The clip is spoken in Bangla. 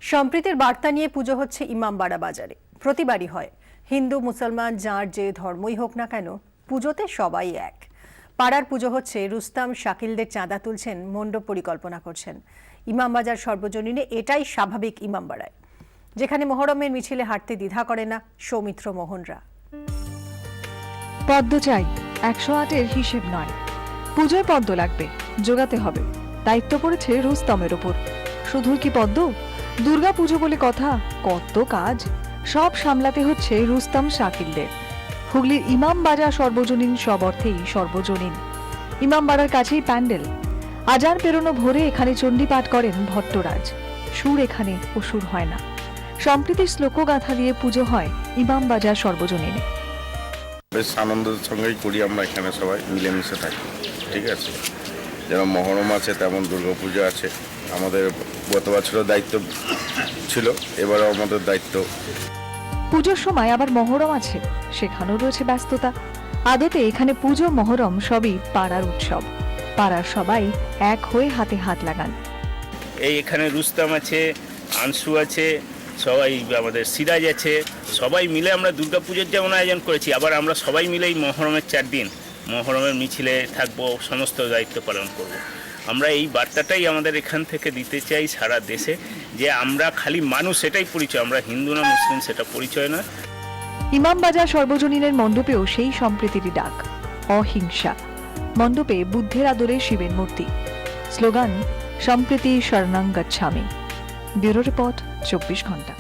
সম্প্রীতির বার্তা নিয়ে পুজো হচ্ছে ইমামবাড়া বাজারে। প্রতিবারই হয়। হিন্দু মুসলমান যার যে ধর্মই হোক না কেন, পুজোতে সবাই এক। পাড়ার পুজো হচ্ছে, রুস্তাম শাকিলদের চাঁদা তুলছেন, মণ্ডপ পরিকল্পনা করছেন। ইমামবাজার সর্বজনীনে এটাই স্বাভাবিক ইমামবাড়ায়, যেখানে মহরমের মিছিলে হাঁটতে দ্বিধা করে না সৌমিত্র মোহনরা। পদ্ম চাই, 108-এর হিসেব নয়। পুজোয় পদ্ম লাগবে, জোগাতে হবে। দায়িত্ব পড়েছে রুস্তমের ওপর। শুধুই কি পদ্ম? দুর্গা পুজো বলে কথা, কত কাজ, সব সামলাতে হচ্ছে রুস্তম শাকিলদের। হুগলির ইমামবাজার সর্বজনীন, সব অর্থেই সর্বজনীন। ইমামবাড়ার কাছেই প্যান্ডেল। আজান পেরোনো ভোরে এখানে চণ্ডী পাঠ করেন ভট্টরাজ। সুর এখানে ও সুর হয় না। সম্প্রীতির শ্লোকগাথা দিয়ে পুজো হয় ইমামবাজার সর্বজনীনে। বেশ আনন্দের সঙ্গেই করি আমরা, এখানে সবাই মিলেমিশে থাকি। ঠিক আছে, যেমন মহরম আছে তেমন দুর্গাপুজো আছে। আমাদের গত বছরের দায়িত্ব ছিল, এবারও আমাদের দায়িত্ব। পুজোর সময় আবার মহরম আছে, সেখানেও রয়েছে ব্যস্ততা। আদতে এখানে পুজো মহরম সবই পাড়ার উৎসব। পাড়ার সবাই এক হয়ে হাতে হাত লাগান। এখানে রুস্তাম আছে, আনসু আছে, সবাই আমাদের সিরাজ আছে, সবাই মিলে আমরা দুর্গাপুজোর যেমন আয়োজন করেছি, আবার আমরা সবাই মিলে এই মহরমের 4 দিন মহরমের মিছিলে থাকবো, সমস্ত দায়িত্ব পালন করব। আমরা এই বার্তাটাই আমাদের এখান থেকে দিতে চাই সারা দেশে, যে আমরা খালি মানুষ, সেটাই পরিচয়। আমরা হিন্দু না মুসলিম সেটা পরিচয় না। ইমামবাজার সর্বজনীনের মণ্ডপেও সেই সম্প্রীতিরই ডাক, অহিংসা। মণ্ডপে বুদ্ধের আদলে শিবের মূর্তি। স্লোগান সম্প্রীতি শরণং গচ্ছামি। ব্যুরো রিপোর্ট, 24 ঘন্টা।